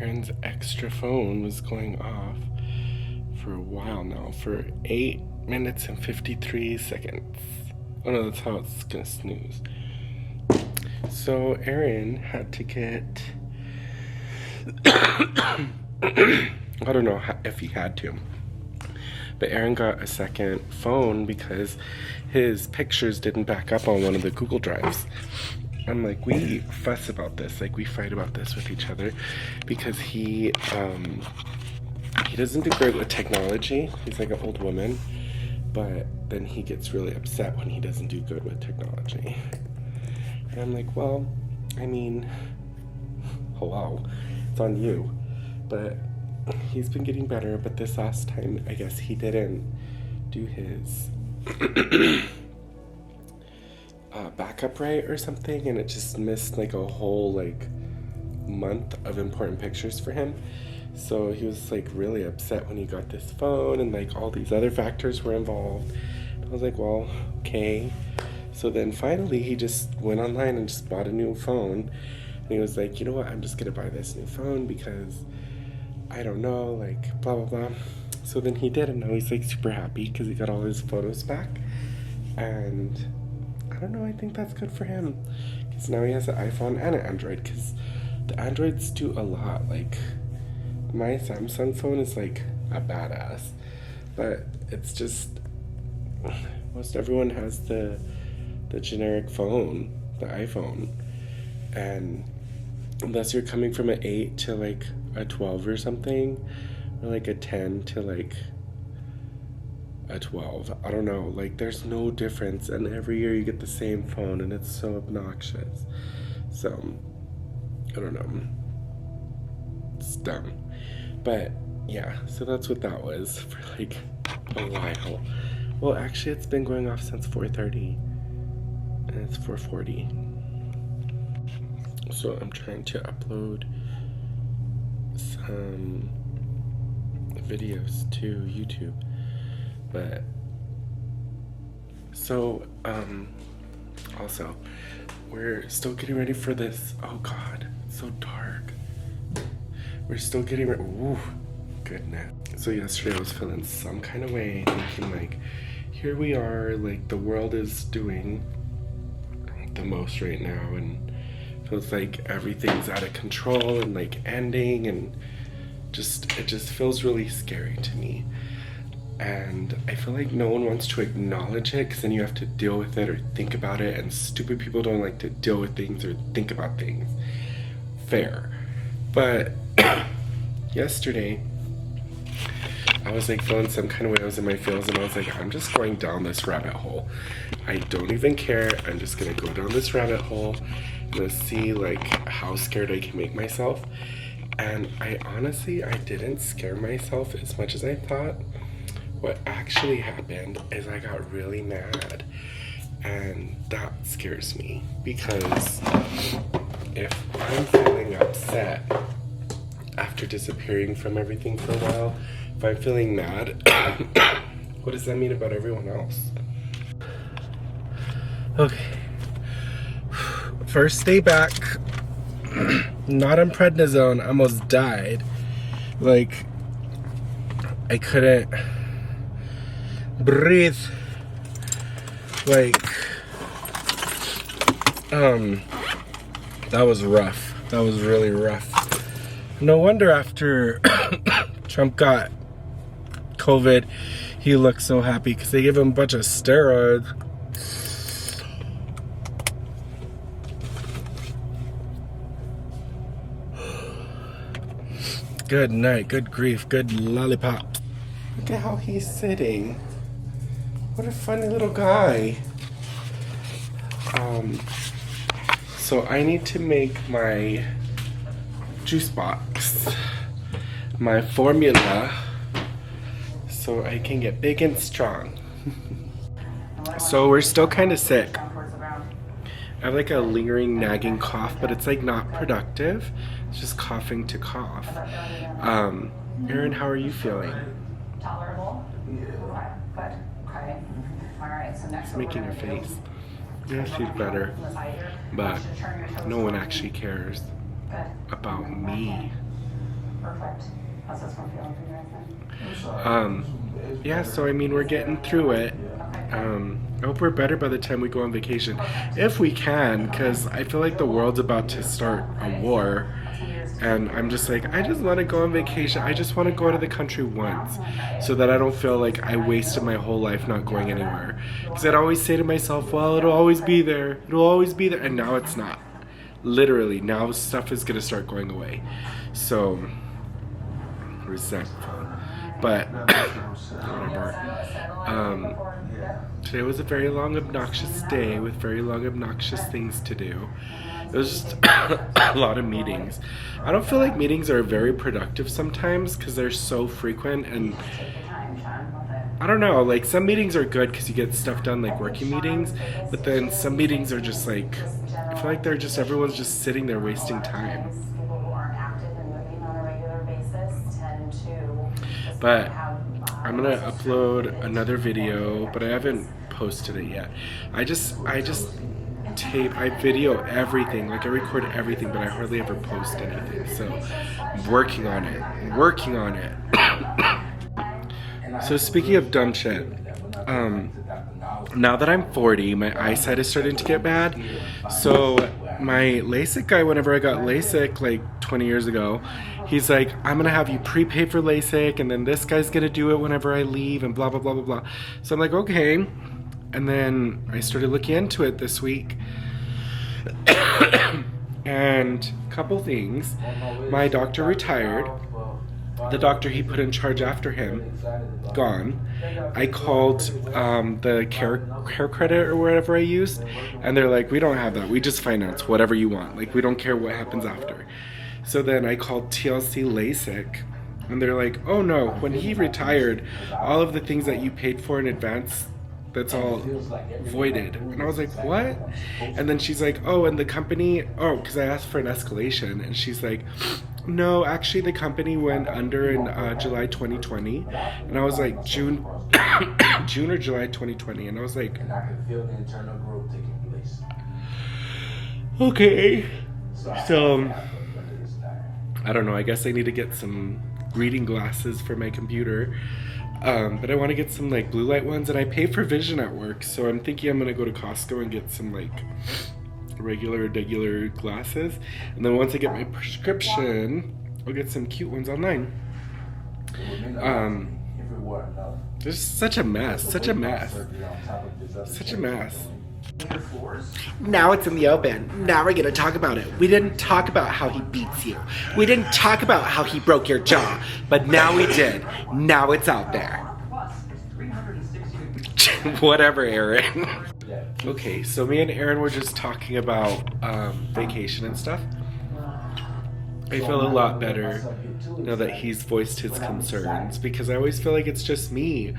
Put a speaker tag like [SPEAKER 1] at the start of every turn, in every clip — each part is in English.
[SPEAKER 1] Aaron's extra phone was going off for a while now, for 8 minutes and 53 seconds. Oh no, that's how it's gonna snooze. So Aaron had to get I don't know if he had to, but Aaron got a second phone because his pictures didn't back up on one of the Google Drives. I'm like, we fuss about this, like we fight about this with each other because he doesn't do great with technology. He's like an old woman, but then he gets really upset when he doesn't do good with technology. And I'm like, well, I mean, hello, it's on you. But he's been getting better, but this last time, I guess he didn't do his backup right or something, and it just missed like a whole like month of important pictures for him. So he was like really upset when he got this phone, and like all these other factors were involved. I was like, well, okay. So then finally he just went online and just bought a new phone. And he was like, you know what, I'm just gonna buy this new phone because I don't know, like blah blah blah. So then he did, and now he's like super happy because he got all his photos back. And I don't know, I think that's good for him because now he has an iPhone and an Android, because the Androids do a lot. Like my Samsung phone is like a badass, but it's just most everyone has the generic phone, the iPhone, and unless you're coming from an 8 to like a 12 or something, or like a 10 to like a 12, I don't know, like there's no difference, and every year you get the same phone and it's so obnoxious. So I don't know, it's dumb. But yeah, so that's what that was for like a while. Well, actually it's been going off since 4:30 and it's 4:40. So I'm trying to upload some videos to YouTube. But so also we're still getting ready for this. Oh god, it's so dark. We're still getting ready. Ooh, goodness. So yesterday I was feeling some kind of way, thinking like, here we are, like the world is doing the most right now, and feels like everything's out of control and like ending, and it just feels really scary to me. And I feel like no one wants to acknowledge it because then you have to deal with it or think about it, and stupid people don't like to deal with things or think about things. Fair. But yesterday I was like feeling some kind of way. I was in my feels and I was like, I'm just going down this rabbit hole. I don't even care. I'm just gonna go down this rabbit hole and let's see like how scared I can make myself. And I honestly didn't scare myself as much as I thought. What actually happened is I got really mad, and that scares me because if I'm feeling upset after disappearing from everything for a while, if I'm feeling mad, what does that mean about everyone else? Okay. First day back, not on prednisone, almost died. Like, I couldn't breathe. Like, that was rough. That was really rough. No wonder after Trump got COVID, he looked so happy because they gave him a bunch of steroids. Good night, good grief, good lollipop. Look at how he's sitting. What a funny little guy. So I need to make my juice box, my formula, so I can get big and strong. So we're still kind of sick. I have like a lingering, nagging cough, but it's like not productive. It's just coughing to cough. Erin, how are you feeling?
[SPEAKER 2] Tolerable? Yeah. Good. Okay. All right, so next
[SPEAKER 1] She's making her face. Yeah, she's better. But no one actually cares about me.
[SPEAKER 2] Perfect. How's this one feeling for you guys then?
[SPEAKER 1] Yeah, so I mean, we're getting through it. I hope we're better by the time we go on vacation. If we can, because I feel like the world's about to start a war. And I'm just like, I just want to go on vacation. I just want to go to the country once so that I don't feel like I wasted my whole life not going anywhere. Because I'd always say to myself, well, it'll always be there. It'll always be there. And now it's not. Literally, now stuff is going to start going away. So, resentful. But, whatever. Today was a very long, obnoxious day with very long, obnoxious things to do. It was just a lot of meetings. I don't feel like meetings are very productive sometimes because they're so frequent, and I don't know, like some meetings are good because you get stuff done, like working meetings, but then some meetings are just like, I feel like they're just, everyone's just sitting there wasting time. But I'm gonna upload another video, but I haven't posted it yet. I just tape, I video everything, like I record everything, but I hardly ever post anything. So I'm working on it. So speaking of dumb shit, now that I'm 40, my eyesight is starting to get bad. So my LASIK guy, whenever I got LASIK like 20 years ago, he's like, I'm gonna have you prepay for LASIK, and then this guy's gonna do it whenever I leave, and blah blah blah blah blah. So I'm like, okay. And then I started looking into it this week. And a couple things. My doctor retired. The doctor he put in charge after him, gone. I called the care credit or whatever I used, and they're like, we don't have that. We just finance whatever you want. Like, we don't care what happens after. So then I called TLC LASIK, and they're like, oh no, when he retired, all of the things that you paid for in advance, that's all voided. And I was like, what? And then she's like, oh, and the company, oh, because I asked for an escalation, and she's like, no, actually the company went under in July 2020. And I was like, June or July 2020. And I was like, okay. So, I don't know, I guess I need to get some reading glasses for my computer. But I want to get some like blue light ones, and I pay for vision at work, so I'm thinking I'm gonna go to Costco and get some like regular glasses, and then once I get my prescription, I'll get some cute ones online. There's such a mess. Now it's in the open. Now we're gonna talk about it. We didn't talk about how he beats you. We didn't talk about how he broke your jaw. But now we did. Now it's out there. Whatever, Aaron. Okay, so me and Aaron were just talking about vacation and stuff. I feel a lot better now that he's voiced his concerns, because I always feel like it's just me,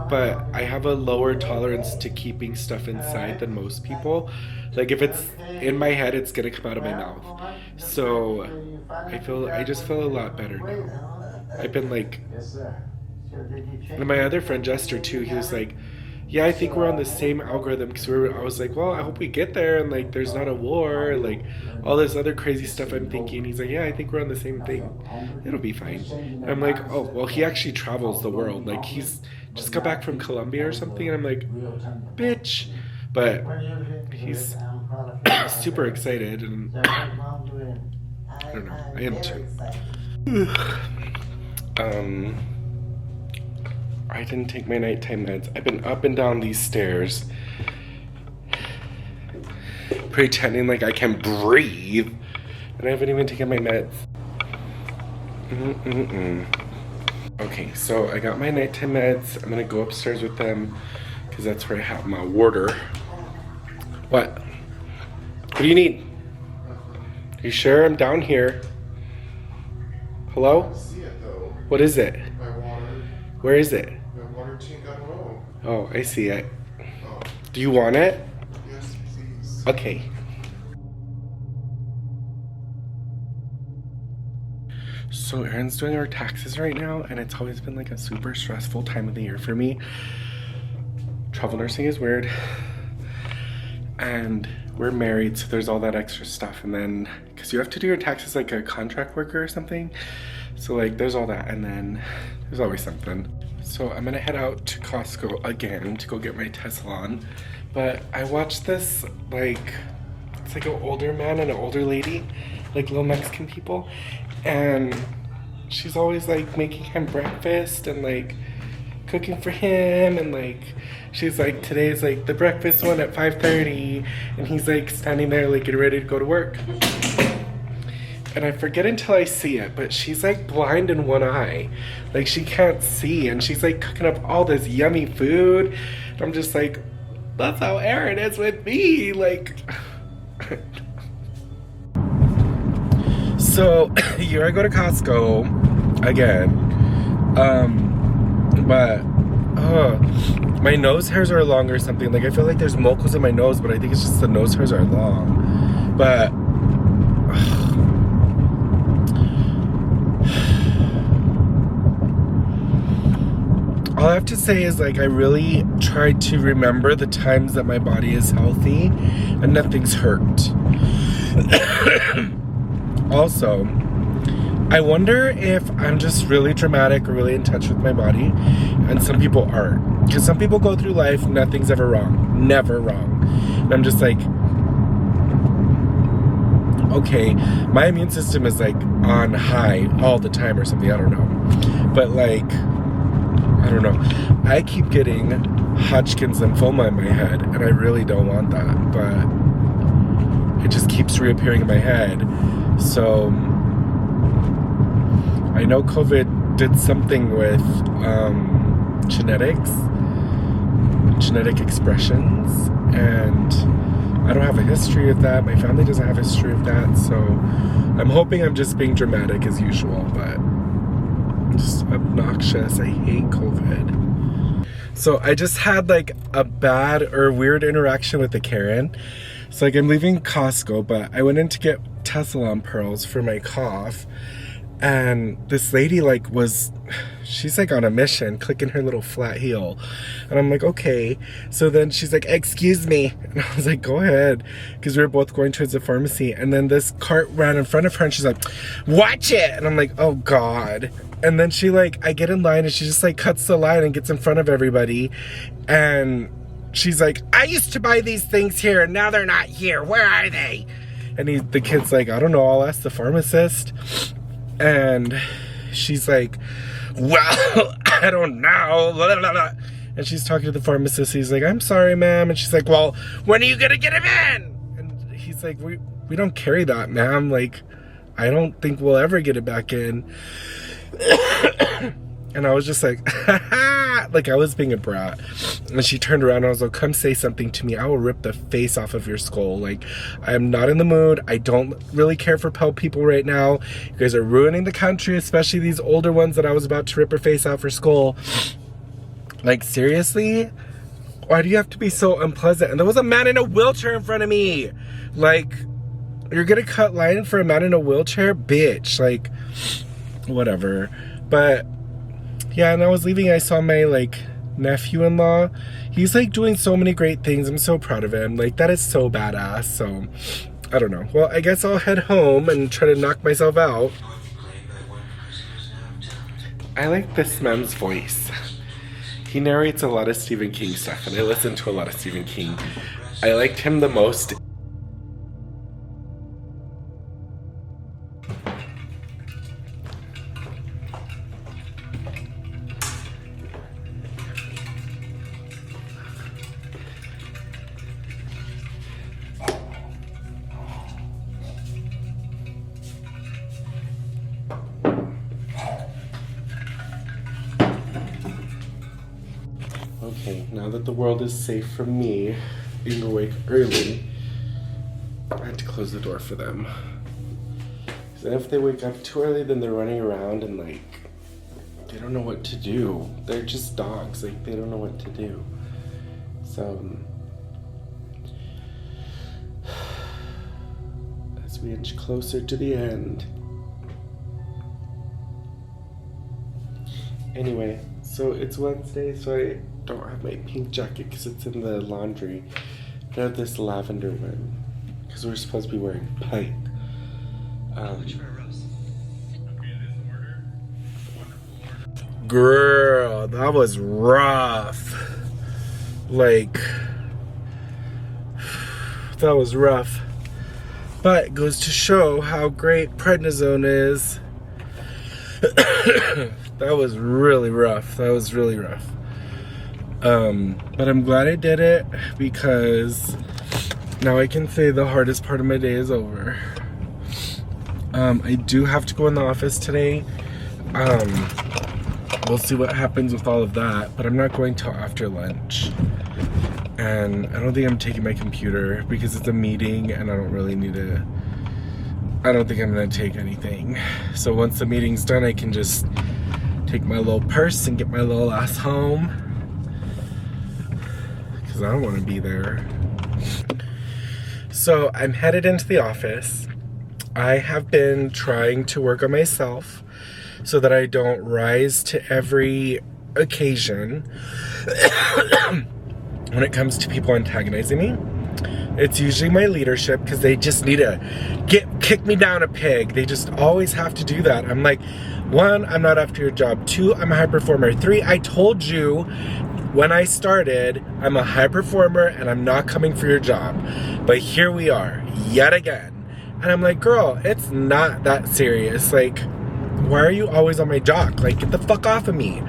[SPEAKER 1] but I have a lower tolerance to keeping stuff inside than most people. Like if it's in my head, it's gonna come out of my mouth. So I just feel a lot better now. I've been like, and my other friend Jester too, he was like, yeah, I think we're on the same algorithm, because I was like, well, I hope we get there and like there's not a war, like all this other crazy stuff I'm thinking. He's like, yeah, I think we're on the same thing. It'll be fine. And I'm like, oh, well, he actually travels the world. Like he's just got back from Colombia or something, and I'm like, bitch. But he's super excited, and I don't know, I am too. I didn't take my nighttime meds. I've been up and down these stairs pretending like I can breathe, and I haven't even taken my meds. Okay, so I got my nighttime meds. I'm gonna go upstairs with them because that's where I have my water. What? What do you need? Are you sure? I'm down here. Hello?
[SPEAKER 3] I see it though.
[SPEAKER 1] What is it?
[SPEAKER 3] My water.
[SPEAKER 1] Where is it?
[SPEAKER 3] My water tank got low.
[SPEAKER 1] Oh, I see it.
[SPEAKER 3] Oh,
[SPEAKER 1] Do you want it?
[SPEAKER 3] yes, please.
[SPEAKER 1] Okay. So Erin's doing our taxes right now, and it's always been like a super stressful time of the year for me. Travel nursing is weird. And we're married, so there's all that extra stuff. And then, because you have to do your taxes like a contract worker or something. So like there's all that, and then there's always something. So I'm gonna head out to Costco again to go get my Tessalon. But I watched this, like, it's like an older man and an older lady, like little Mexican people, and she's always like making him breakfast and like cooking for him, and like she's like, today's like the breakfast one at 5:30, and he's like standing there like getting ready to go to work. And I forget until I see it, but she's like blind in one eye. Like she can't see, and she's like cooking up all this yummy food. And I'm just like, that's how Aaron is with me. Like, so here I go to Costco again. But my nose hairs are long or something. Like I feel like there's moles in my nose, but I think it's just the nose hairs are long. But all I have to say is, like, I really tried to remember the times that my body is healthy and nothing's hurt. Also, I wonder if I'm just really dramatic or really in touch with my body, and some people aren't. Because some people go through life, nothing's ever wrong. Never wrong. And I'm just like, okay, my immune system is like on high all the time or something, I don't know. But like, I don't know. I keep getting Hodgkin's lymphoma in my head, and I really don't want that, but it just keeps reappearing in my head. So I know COVID did something with genetics, genetic expressions, and I don't have a history of that. My family doesn't have a history of that, so I'm hoping I'm just being dramatic as usual, but just obnoxious. I hate COVID. So I just had like a bad or weird interaction with the Karen. So like I'm leaving Costco, but I went in to get Tessalon pearls for my cough, and this lady like she's like on a mission, clicking her little flat heel, and I'm like, okay. So then she's like, excuse me, and I was like, go ahead, because we were both going towards the pharmacy, and then this cart ran in front of her, and she's like, watch it, and I'm like, oh god. And then she like, I get in line, and she just like cuts the line and gets in front of everybody, and she's like, I used to buy these things here, and now they're not here, where are they? And the kid's like, I don't know, I'll ask the pharmacist. And she's like, well, I don't know, blah, blah, blah. And she's talking to the pharmacist. He's like, I'm sorry, ma'am. And she's like, well, when are you gonna get him in? And he's like, we don't carry that, ma'am. Like, I don't think we'll ever get it back in. And I was just like, like I was being a brat. And she turned around and I was like, come say something to me. I will rip the face off of your skull. Like, I am not in the mood. I don't really care for pale people right now. You guys are ruining the country, especially these older ones that I was about to rip her face off her skull. Like, seriously? Why do you have to be so unpleasant? And there was a man in a wheelchair in front of me. Like, you're gonna cut line for a man in a wheelchair? Bitch. Like, whatever. But yeah, and I was leaving, I saw my like nephew-in-law. He's like doing so many great things. I'm so proud of him. Like, that is so badass. So I don't know. Well, I guess I'll head home and try to knock myself out. I like this man's voice. He narrates a lot of Stephen King stuff, and I listen to a lot of Stephen King. I liked him the most. Okay, now that the world is safe from me being awake early, I had to close the door for them. Because then if they wake up too early, then they're running around and like, they don't know what to do. They're just dogs, like they don't know what to do. So, as we inch closer to the end. Anyway, so it's Wednesday, so I don't have my pink jacket because it's in the laundry. I have this lavender one because we're supposed to be wearing pink.
[SPEAKER 4] Which for a rose? Okay, this order.
[SPEAKER 1] Girl, that was rough. Like, that was rough. But it goes to show how great prednisone is. That was really rough. That was really rough. But I'm glad I did it because now I can say the hardest part of my day is over. I do have to go in the office today. We'll see what happens with all of that, but I'm not going till after lunch. And I don't think I'm taking my computer because it's a meeting and I don't really need to. I don't think I'm gonna take anything. So once the meeting's done, I can just take my little purse and get my little ass home. Because I don't want to be there. So I'm headed into the office. I have been trying to work on myself so that I don't rise to every occasion when it comes to people antagonizing me. It's usually my leadership because they just need to kick me down a peg. They just always have to do that. I'm like, 1, I'm not after your job. 2, I'm a high performer. 3, I told you when I started, I'm a high performer and I'm not coming for your job. But here we are, yet again. And I'm like, girl, it's not that serious. Like, why are you always on my jock? Like, get the fuck off of me.